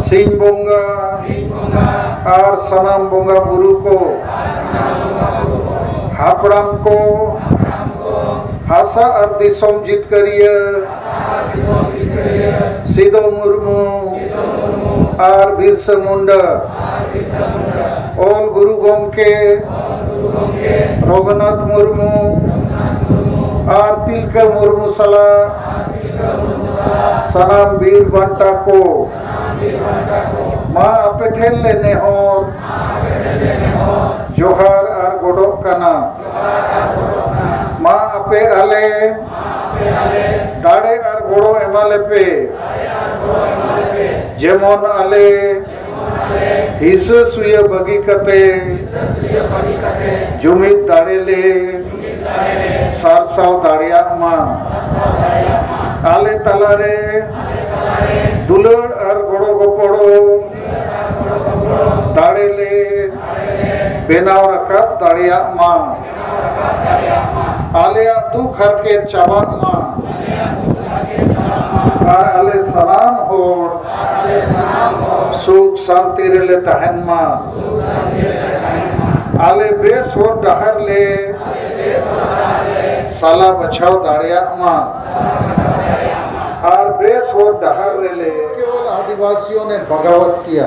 सिंह बोंगा और सनाम बोंगा बुरु को हापड़ाम को हासा और दिसोम जितकरिया सिदो मुर्मू और बिरसा मुंडा ओल गुरु गोमके रघुनाथ मुर्मू और तिलका मुर्मू सला सनाम वीर बंटा को माँ अपे ठेल लेने हो जोहार और गोडो कना माँ अपे अले दाड़े और गोडो एमाले पे जेमोन अले हिस्से सुये बगी कते जुमित दाड़े ले सारसाव दाड़िया माँ आले तलारे दुलड़ और गोड़ो गोपड़ो दाड़े ले बेनाव रखा दाड़िया माँ आले तू खर के चावा माँ और आले सलाम होड़ सुख शांति रेले तहन माँ आले बेस हो डहर ले साला बचाओ दाड़िया माँ और बेस हो डहर ले केवल आदिवासियों ने बगावत किया,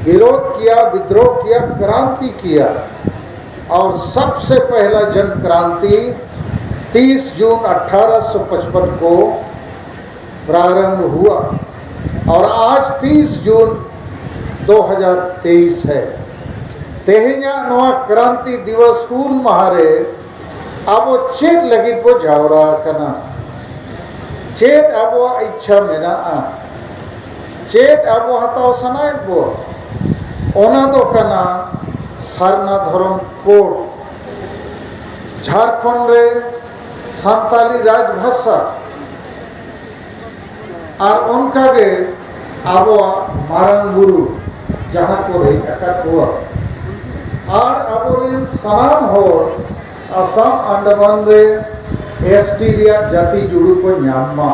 विरोध किया, विद्रोह किया, क्रांति किया और सबसे पहला जन क्रांति 30 जून 1855 को प्रारंभ हुआ और आज 30 जून 2023 है। तेहेन्या नवा क्रांति दिवस हुल महारे आबो चेत लगित बो जावरा कना चेत आबो इच्छा मेना चेत आबो हताव सनायत बो ओना दो कना सारना धर्म कोड झारखंड रे संताली राजभाषा और उनका गे आबो मारंग गुरु जहाँ को रे अकत हुआ और आबोरिन सनाम हो असम अंडमान रे एसटी रिया जाति जुड़ू को न्यामा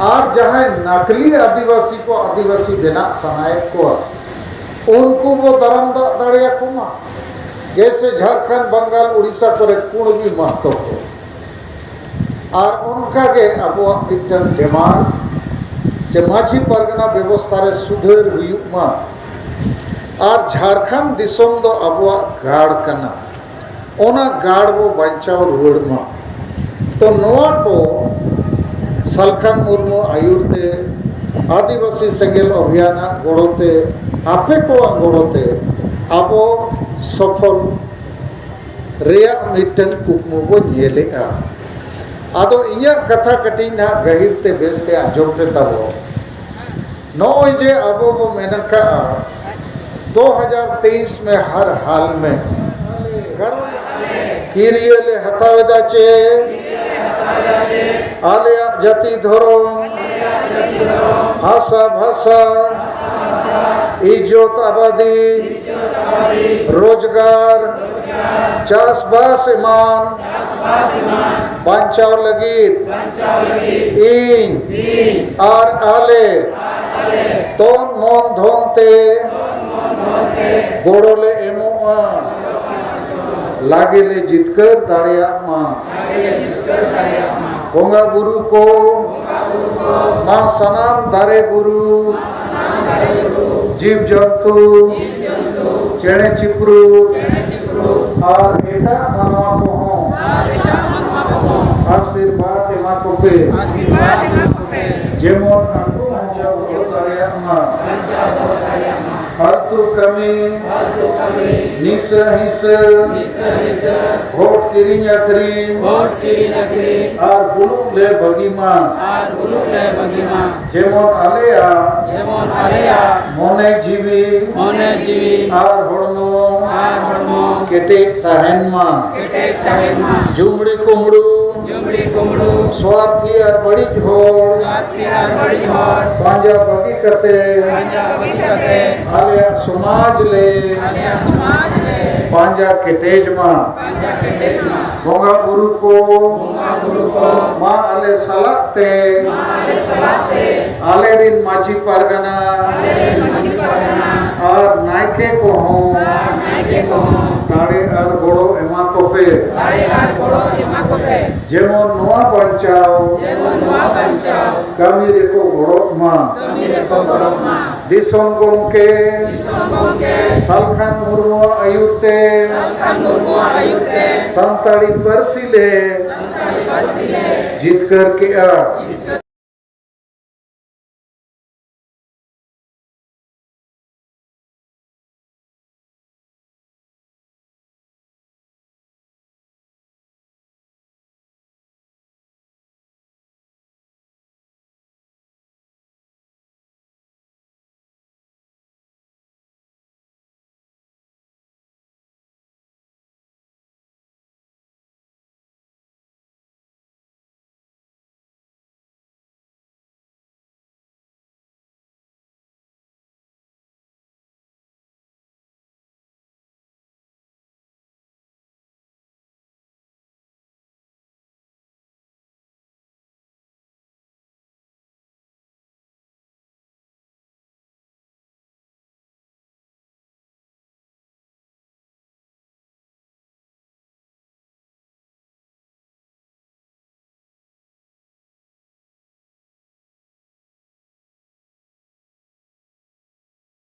और जहाँ नकली आदिवासी को आदिवासी बिना सनायत को उनको वो धर्म दाड़िया को मा जैसे झारखंड बंगाल उड़ीसा पर कुण भी महत्व हो और उनका के अब मिट्टन डिमांड जे माझी परगना व्यवस्था रे सुधर हुई मा और झारखंड दिसोम दो अब गाड़ कना ओना गाड़ वो बंचाव रुड़ मा तो नवा को सलखन मुर्मू आयुर्ते आदिवासी सेंगेल अभियान गोड़ोते आपे को गोड़ोते आबो सफल रेया मिट्टन कुकमु को नेलेगा आदो इया कथा कटिन ना गहिरते बेसते आजोपे तबो नोय जे आबो बो मेनका 2023 में हर हाल में किरियले हतावेदा चे आलिया जाति धर्म भाषा भाषा इज्जत आबादी रोजगार चाषबास ईमान बंचाव लगित इन और आले तोन मन धोनते गोड़ोले एमोआ लागेले जितकर दाड़िया माँ बोंगा बुरु को माँ सनाम दारे बुरु जीव जंतु चेणे चिपरू और एटा मनवा को हो आशीर्वाद एमा को पे जेमोन आको हो दाड़िया माँ हर तू कमी निस हिस वोट किरिन अखरीन और बुलु ले बगीमा जेमोन आलेया मोने जीवी और होड़मो केटे तहनमा जुमड़ी कुमड़ू स्वार्थी और बड़ी झोड़ पांजा बगी कते आलिया समाज ले पांजा केटेज माँ बोंगा गुरु को माँ आले सलाते आलेरिन माची पारगना और नायके को हों ताड़े और गोड़ो एमा कोपे जेमो नोआ बंचाओ कमी रेको गोड़ो मा दिसों गोंके सालखान मुर्मो आयुर्ते संताड़ी परसिले जीत कर के